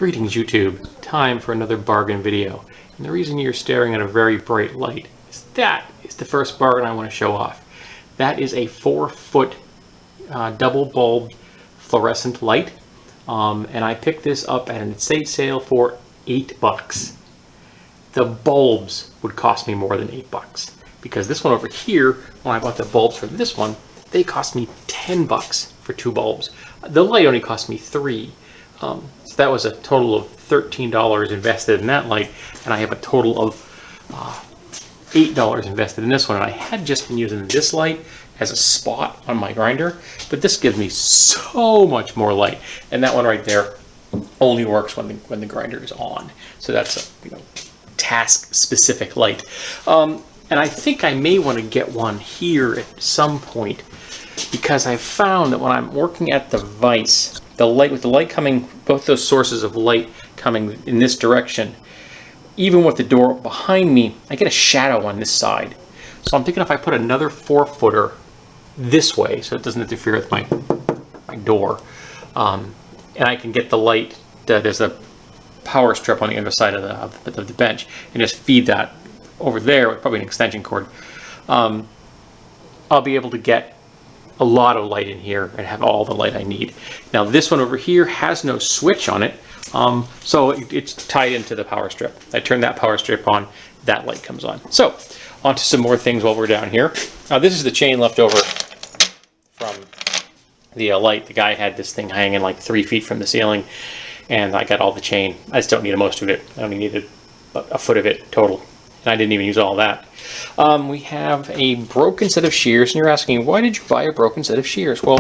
Greetings YouTube, time for another bargain video. And the reason you're staring at a very bright light is that is the first bargain I want to show off. That is a 4-foot double bulb fluorescent light. And I picked this up at an estate sale for $8. The bulbs would cost me more than $8 because this one over here, when I bought the bulbs for this one, they cost me $10 for 2 bulbs. The light only cost me $3. So that was a total of $13 invested in that light, and I have a total of $8 invested in this one. And I had just been using this light as a spot on my grinder, but this gives me so much more light. And that one right there only works when the grinder is on. So that's a task-specific light. And I think I may want to get one here at some point, because I found that when I'm working at the vise, with the light coming, both those sources of light coming in this direction, even with the door behind me, I get a shadow on this side. So I'm thinking if I put another 4-footer this way, so it doesn't interfere with my door, and I can get the light, there's a power strip on the other side of the bench, and just feed that over there with probably an extension cord, I'll be able to get a lot of light in here and have all the light I need. Now this one over here has no switch on it, so it's tied into the power strip. I turn that power strip on, that light comes on. So on to some more things while we're down here. Now this is the chain left over from the light. The guy had this thing hanging like 3 feet from the ceiling, and I got all the chain. I just don't need most of it. I only needed a foot of it total, and I didn't even use all that. We have a broken set of shears, and you're asking, why did you buy a broken set of shears? Well,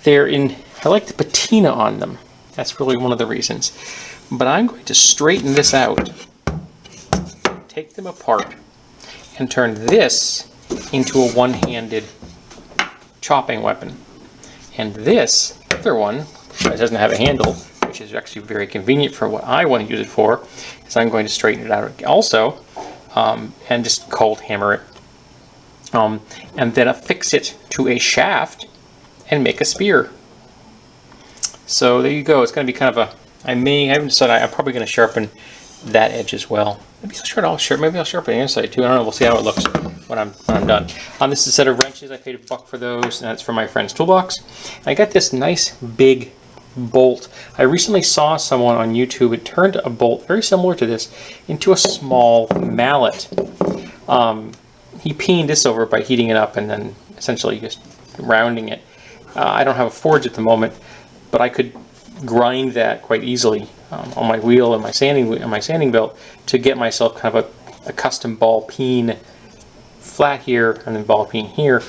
I like the patina on them. That's really one of the reasons. But I'm going to straighten this out, take them apart, and turn this into a one-handed chopping weapon. And this other one, which doesn't have a handle, which is actually very convenient for what I want to use it for, is I'm going to straighten it out also. And just cold hammer it, and then affix it to a shaft and make a spear. So there you go. It's going to be kind of a, I haven't decided, I'm probably going to sharpen that edge as well. Maybe I'll sharpen the inside too. I don't know. We'll see how it looks when I'm done. This is a set of wrenches. I paid $1 for those, and that's from my friend's toolbox. I got this nice big bolt. I recently saw someone on YouTube, it turned a bolt very similar to this into a small mallet. He peened this over by heating it up and then essentially just rounding it. I don't have a forge at the moment, but I could grind that quite easily on my wheel and my sanding belt to get myself kind of a custom ball peen flat here and then ball peen here.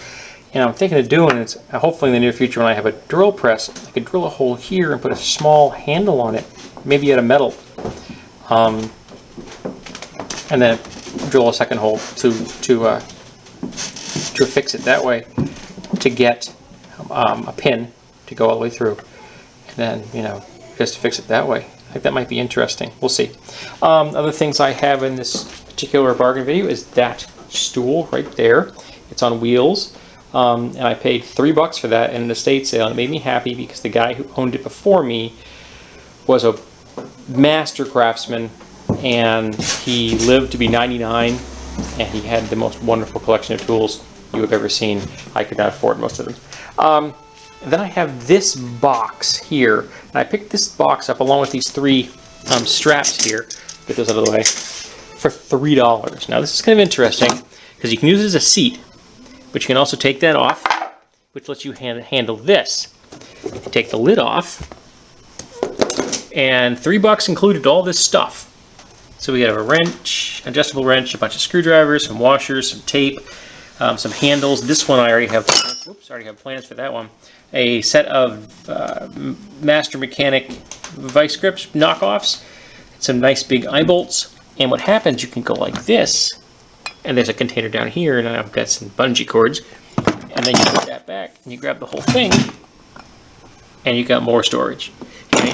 And I'm thinking of doing it, hopefully in the near future when I have a drill press, I could drill a hole here and put a small handle on it, maybe out of metal, and then drill a second hole to fix it that way, to get a pin to go all the way through, and then just to fix it that way. I think that might be interesting. We'll see. Other things I have in this particular bargain video is that stool right there. It's on wheels. And I paid $3 for that in an estate sale. It made me happy because the guy who owned it before me was a master craftsman, and he lived to be 99, and he had the most wonderful collection of tools you have ever seen. I could not afford most of them. Then I have this box here, and I picked this box up along with these 3 straps here, get those out of the way, for $3. Now this is kind of interesting because you can use it as a seat, but you can also take that off, which lets you handle this. You take the lid off, and $3 included all this stuff. So we have a wrench, adjustable wrench, a bunch of screwdrivers, some washers, some tape, some handles. This one I already have. Whoops, I already have plans for that one. A set of Master Mechanic vice grips knockoffs, some nice big eye bolts. And what happens? You can go like this. And there's a container down here, and I've got some bungee cords. And then you put that back, and you grab the whole thing, and you got more storage. And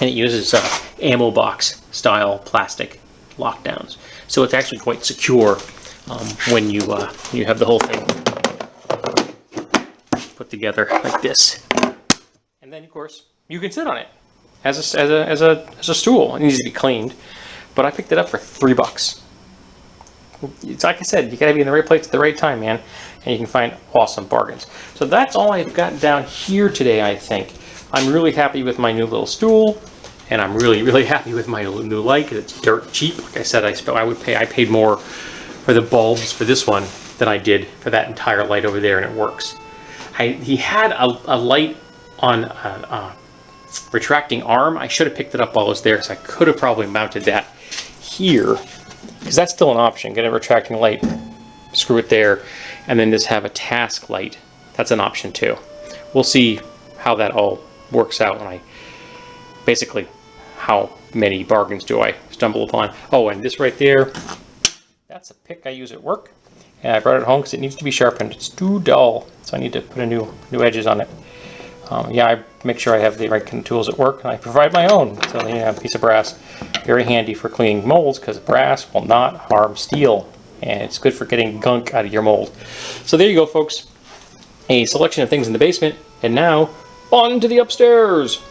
it uses ammo box style plastic lockdowns, so it's actually quite secure when you have the whole thing put together like this. And then, of course, you can sit on it. as a stool. It needs to be cleaned, but I picked it up for $3. It's like I said, you gotta be in the right place at the right time, man, and you can find awesome bargains. So that's all I've got down here today, I think. I'm really happy with my new little stool, and I'm really happy with my new light because it's dirt cheap. Like I said, I paid more for the bulbs for this one than I did for that entire light over there, and it works. He had a light on a retracting arm. I should have picked it up while I was there, so I could have probably mounted that here, because that's still an option. Get a retracting light, screw it there, and then just have a task light. That's an option too. We'll see how that all works out when basically how many bargains do I stumble upon. Oh, and this right there, that's a pick I use at work, and I brought it home because it needs to be sharpened. It's too dull, so I need to put a new edges on it. Yeah, I make sure I have the right kind of tools at work, and I provide my own. So they have a piece of brass, very handy for cleaning molds because brass will not harm steel, and it's good for getting gunk out of your mold. So there you go, folks. A selection of things in the basement, and now on to the upstairs.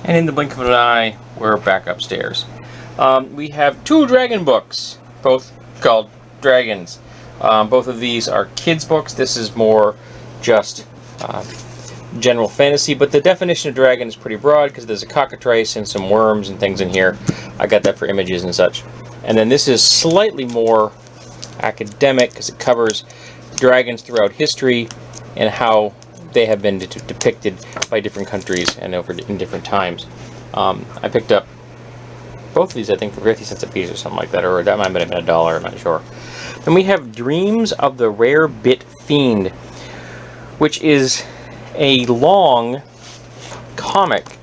And in the blink of an eye, we're back upstairs. We have 2 dragon books, both called Dragons. Both of these are kids' books. This is more just general fantasy, but the definition of dragon is pretty broad because there's a cockatrice and some worms and things in here. I got that for images and such. And then this is slightly more academic because it covers dragons throughout history and how they have been depicted by different countries and in different times. I picked up both of these, I think, for 50 cents a piece or something like that, or that might have been $1, I'm not sure. Then we have Dreams of the Rare Bit Fiend, which is a long comic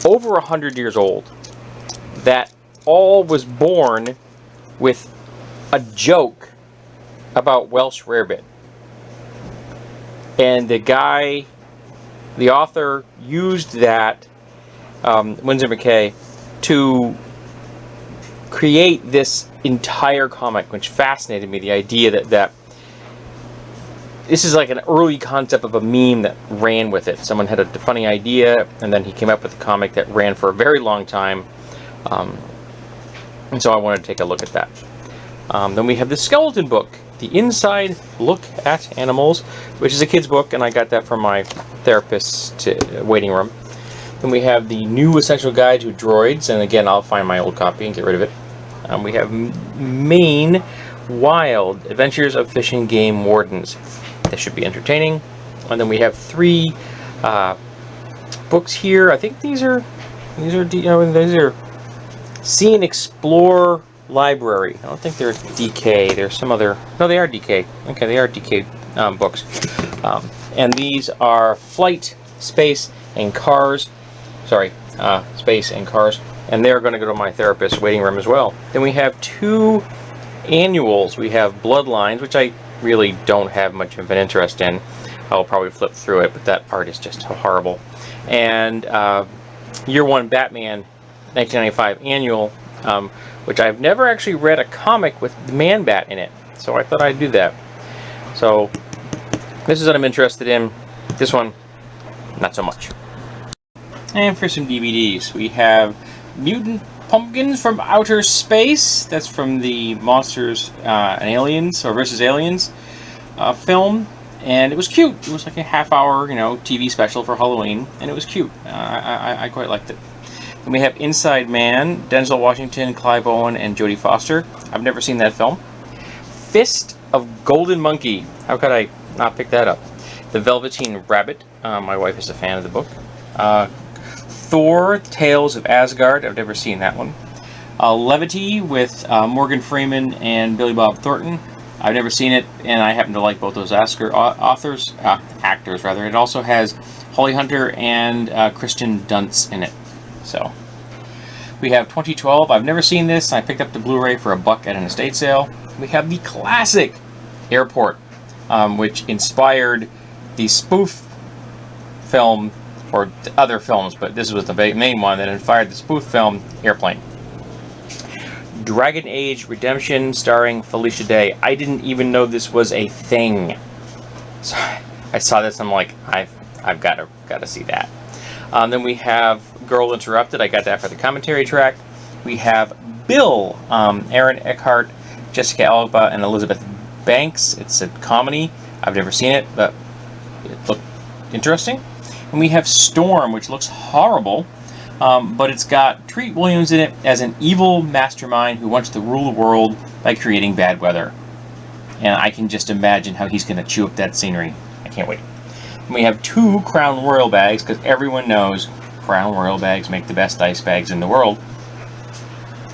over 100 years old that all was born with a joke about Welsh rarebit. And the author used that, Winsor McKay, to create this entire comic, which fascinated me. The idea that this is like an early concept of a meme that ran with it. Someone had a funny idea, and then he came up with a comic that ran for a very long time. And so I wanted to take a look at that. Then we have the Skeleton Book, The Inside Look at Animals, which is a kid's book, and I got that from my therapist's waiting room. Then we have the New Essential Guide to Droids, and again, I'll find my old copy and get rid of it. We have Maine Wild, Adventures of Fishing Game Wardens. This should be entertaining. And then we have 3 books here. I think these are See and Explore Library. I don't think they're DK. There's some other. No, they are DK. Okay, they are DK books. And these are Flight, Space, and Cars. Sorry, Space and Cars. And they're going to go to my therapist's waiting room as well. Then we have 2 annuals. We have Bloodlines, which I really don't have much of an interest in. I'll probably flip through it, but that art is just horrible. And Year One Batman 1995 annual, which I've never actually read a comic with the Man-Bat in it, so I thought I'd do that. So this is what I'm interested in. This one, not so much. And for some DVDs, we have Mutant Pumpkins from Outer Space. That's from the Monsters and Aliens, or versus Aliens film. And it was cute. It was like a half-hour, TV special for Halloween, and it was cute. I quite liked it. Then we have Inside Man, Denzel Washington, Clive Owen, and Jodie Foster. I've never seen that film. Fist of Golden Monkey. How could I not pick that up? The Velveteen Rabbit. My wife is a fan of the book. Thor, Tales of Asgard. I've never seen that one. Levity with Morgan Freeman and Billy Bob Thornton. I've never seen it, and I happen to like both those actors. It also has Holly Hunter and Kristen Dunst in it. So we have 2012. I've never seen this. I picked up the Blu-ray for $1 at an estate sale. We have the classic Airport, which inspired the spoof film, or other films, but this was the main one that inspired the spoof film Airplane. Dragon Age Redemption, starring Felicia Day. I didn't even know this was a thing. So I saw this, I'm like, I've got to see that. Then we have Girl Interrupted. I got that for the commentary track. We have Bill, Aaron Eckhart, Jessica Alba, and Elizabeth Banks. It's a comedy. I've never seen it, but it looked interesting. And we have Storm, which looks horrible, but it's got Treat Williams in it as an evil mastermind who wants to rule the world by creating bad weather. And I can just imagine how he's going to chew up that scenery. I can't wait. And we have 2 Crown Royal bags, because everyone knows Crown Royal bags make the best ice bags in the world.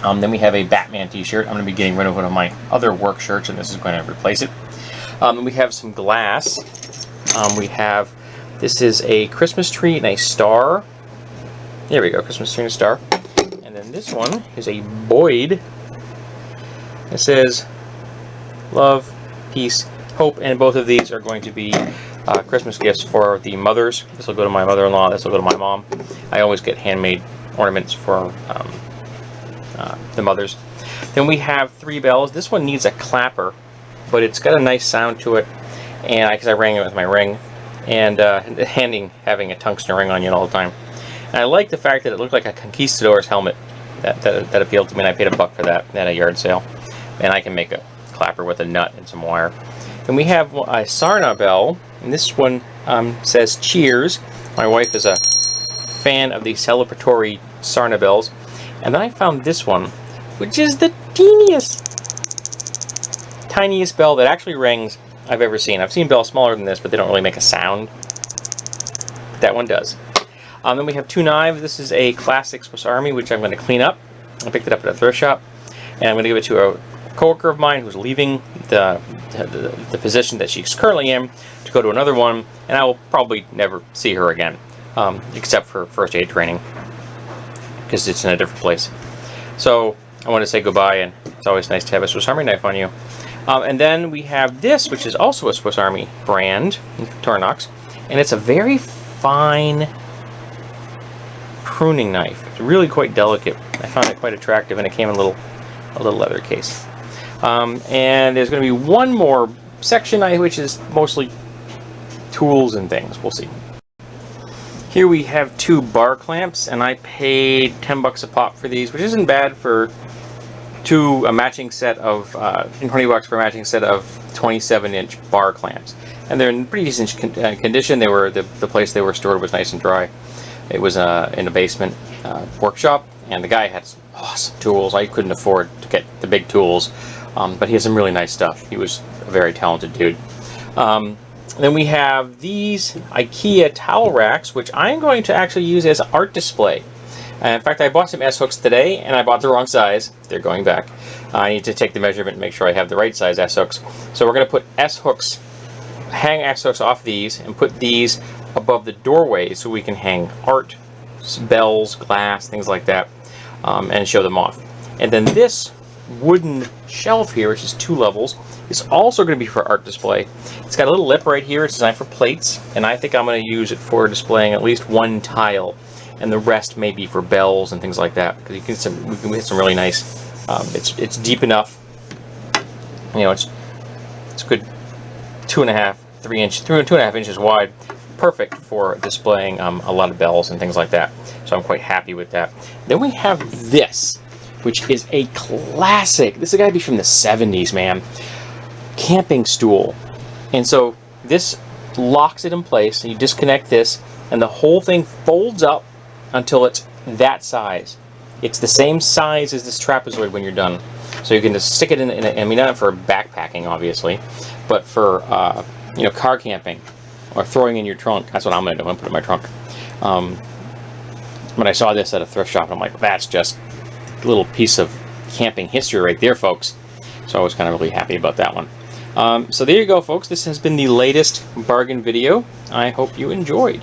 Then we have a Batman t-shirt. I'm going to be getting rid of one of my other work shirts, and this is going to replace it. We have some glass. This is a Christmas tree and a star. There we go, Christmas tree and a star. And then this one is a Boyd. It says love, peace, hope, and both of these are going to be Christmas gifts for the mothers. This will go to my mother-in-law, this will go to my mom. I always get handmade ornaments for the mothers. Then we have 3 bells. This one needs a clapper, but it's got a nice sound to it, and because I rang it with my ring, and having a tungsten ring on you all the time. And I like the fact that it looked like a conquistador's helmet. That appealed to me, and I paid $1 for that at a yard sale. And I can make a clapper with a nut and some wire. And we have a Sarna bell, and this one says cheers. My wife is a fan of the celebratory Sarna bells. And then I found this one, which is the tiniest bell that actually rings I've ever seen. I've seen bells smaller than this, but they don't really make a sound. That one does. Then we have 2 knives. This is a classic Swiss Army, which I'm going to clean up. I picked it up at a thrift shop, and I'm going to give it to a coworker of mine who's leaving the position that she's currently in to go to another one, and I will probably never see her again, except for first aid training, because it's in a different place. So I want to say goodbye, and it's always nice to have a Swiss Army knife on you. And then we have this, which is also a Swiss Army brand, Tornox, and it's a very fine pruning knife. It's really quite delicate. I found it quite attractive, and it came in a little leather case. And there's going to be one more section, which is mostly tools and things. We'll see. Here we have 2 bar clamps, and I paid $10 a pop for these, which isn't bad for a matching set of $20 for a matching set of 27-inch bar clamps. And they're in pretty decent condition. They were the place they were stored was nice and dry. It was in a basement workshop, and the guy had some awesome tools. I couldn't afford to get the big tools, but he has some really nice stuff. He was a very talented dude. Then we have these IKEA towel racks, which I'm going to actually use as art display. In fact, I bought some S-hooks today, and I bought the wrong size. They're going back. I need to take the measurement and make sure I have the right size S-hooks. So we're going to put S-hooks, hang S-hooks off these, and put these above the doorway so we can hang art, bells, glass, things like that, and show them off. And then this wooden shelf here, which is 2 levels, is also going to be for art display. It's got a little lip right here. It's designed for plates, and I think I'm going to use it for displaying at least 1 tile, and the rest may be for bells and things like that, because we can get some really nice. It's deep enough. You know, it's good 2.5 inches wide. Perfect for displaying a lot of bells and things like that. So I'm quite happy with that. Then we have this, which is a classic. This has got to be from the 70s, man. Camping stool. And so this locks it in place, and you disconnect this, and the whole thing folds up until it's that size. It's the same size as this trapezoid when you're done. So you can just stick it I mean, not for backpacking, obviously, but for car camping or throwing in your trunk. That's what I'm going to do. I'm going to put it in my trunk. When I saw this at a thrift shop, I'm like, that's just a little piece of camping history right there, folks. So I was kind of really happy about that one. So there you go, folks. This has been the latest bargain video. I hope you enjoyed.